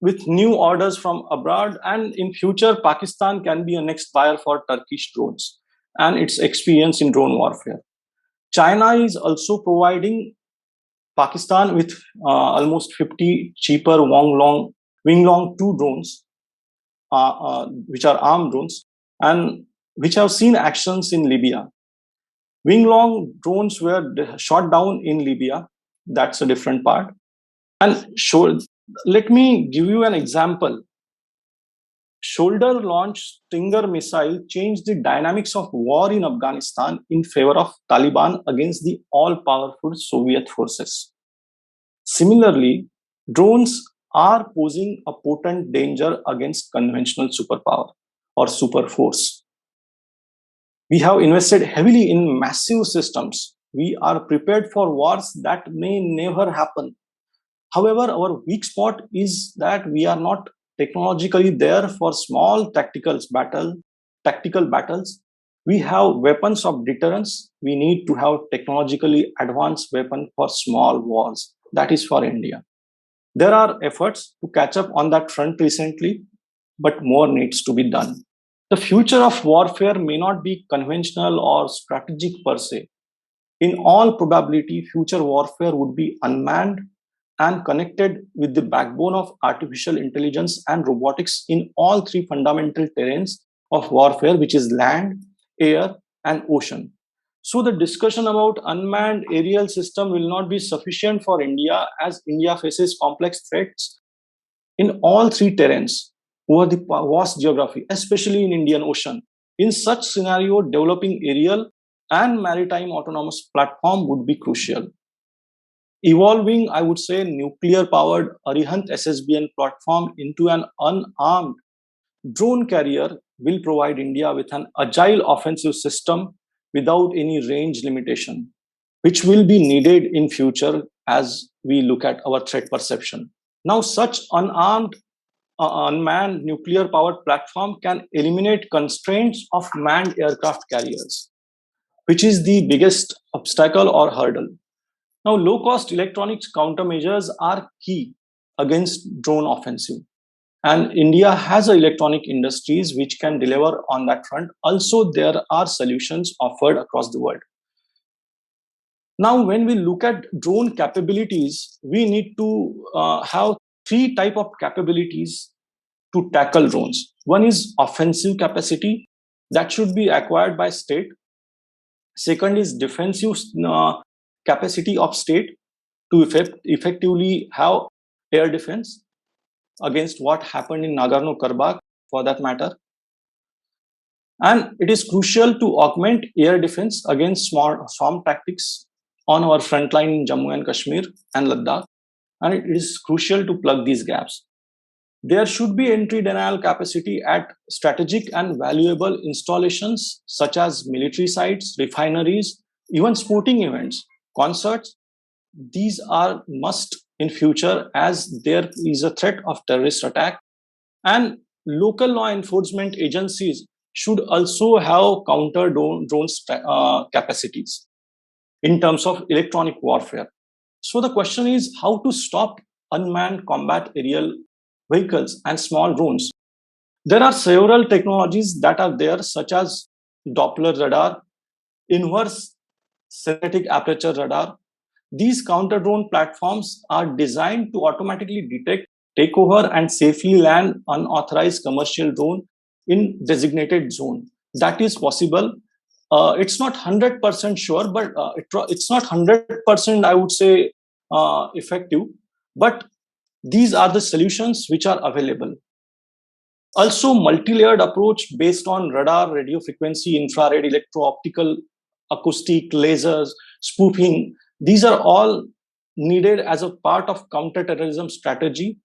with new orders from abroad, and in future Pakistan can be a next buyer for Turkish drones and its experience in drone warfare. China is also providing Pakistan with almost 50 cheaper Wing Long 2 drones, which are armed drones, and which have seen actions in Libya. Wing Long drones were shot down in Libya. That's a different part. And let me give you an example. Shoulder launched Stinger missile changed the dynamics of war in Afghanistan in favor of Taliban against the all powerful Soviet forces. Similarly, drones are posing a potent danger against conventional superpower or superforce. We have invested heavily in massive systems. We are prepared for wars that may never happen. However, our weak spot is that we are not technologically there for small tactical battles. We have weapons of deterrence. We need to have technologically advanced weapon for small wars. That is for India. There are efforts to catch up on that front recently, but more needs to be done. The future of warfare may not be conventional or strategic per se. In all probability, future warfare would be unmanned and connected with the backbone of artificial intelligence and robotics in all three fundamental terrains of warfare, which is land, air, and ocean. So the discussion about unmanned aerial system will not be sufficient for India, as India faces complex threats in all three terrains over the vast geography, especially in Indian Ocean. In such scenario, developing aerial and maritime autonomous platform would be crucial. Evolving, I would say, nuclear-powered Arihant SSBN platform into an unarmed drone carrier will provide India with an agile offensive system without any range limitation, which will be needed in future as we look at our threat perception. Now, such unmanned nuclear-powered platform can eliminate constraints of manned aircraft carriers, which is the biggest obstacle or hurdle. Now, low-cost electronics countermeasures are key against drone offensive. And India has electronic industries which can deliver on that front. Also, there are solutions offered across the world. Now, when we look at drone capabilities, we need to have three types of capabilities to tackle drones. One is offensive capacity that should be acquired by state. Second is defensive capacity of state to effectively have air defense against what happened in Nagorno-Karabakh, for that matter. And it is crucial to augment air defense against swarm tactics on our front line in Jammu and Kashmir and Ladakh. And it is crucial to plug these gaps. There should be entry denial capacity at strategic and valuable installations such as military sites, refineries, even sporting events, concerts. These are must in future as there is a threat of terrorist attack, and local law enforcement agencies should also have counter drone capacities in terms of electronic warfare. So the question is how to stop unmanned combat aerial vehicles and small drones. There are several technologies that are there, such as Doppler radar, inverse synthetic aperture radar. These counter drone platforms are designed to automatically detect, take over, and safely land unauthorized commercial drone in designated zone. That is possible. It's not 100% sure, but it's not 100%, I would say, effective. But these are the solutions which are available. Also, multi-layered approach based on radar, radio frequency, infrared, electro-optical, acoustic, lasers, spoofing. These are all needed as a part of counter-terrorism strategy.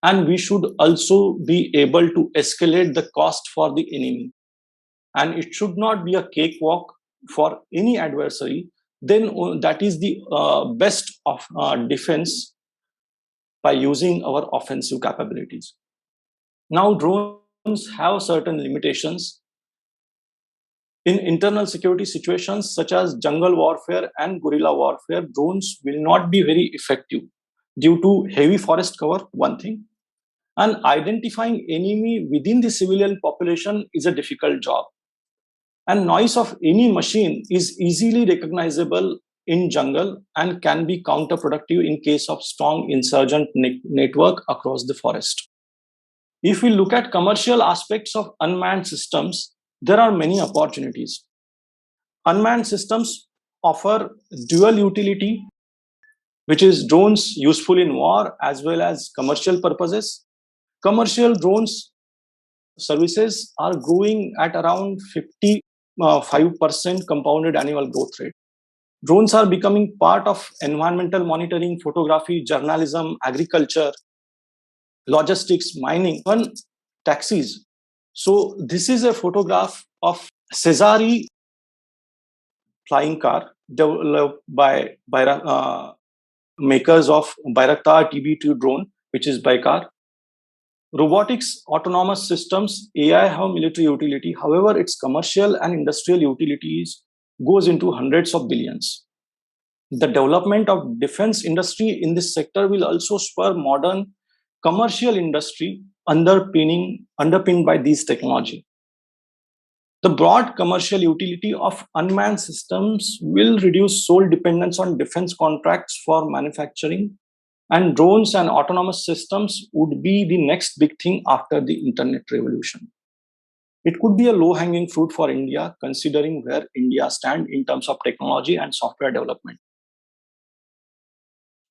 And we should also be able to escalate the cost for the enemy. And it should not be a cakewalk for any adversary. Then that is the best of defense by using our offensive capabilities. Now, drones have certain limitations. In internal security situations such as jungle warfare and guerrilla warfare, drones will not be very effective due to heavy forest cover, one thing. And identifying enemy within the civilian population is a difficult job. And noise of any machine is easily recognizable in jungle and can be counterproductive in case of strong insurgent network across the forest. If we look at commercial aspects of unmanned systems, there are many opportunities. Unmanned systems offer dual utility, which is drones useful in war as well as commercial purposes. Commercial drones services are growing at around 55% compounded annual growth rate. Drones are becoming part of environmental monitoring, photography, journalism, agriculture, logistics, mining, even taxis. So this is a photograph of Cesari flying car developed by makers of Bayraktar TB2 drone, which is Baykar. Robotics, autonomous systems, AI have military utility. However, its commercial and industrial utilities goes into hundreds of billions. The development of defense industry in this sector will also spur modern commercial industry underpinned by these technology. The broad commercial utility of unmanned systems will reduce sole dependence on defense contracts for manufacturing, and drones and autonomous systems would be the next big thing after the internet revolution. It could be a low-hanging fruit for India, considering where India stands in terms of technology and software development.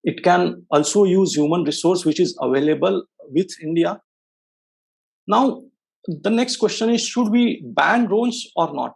It can also use human resource which is available with India. Now, the next question is, should we ban drones or not?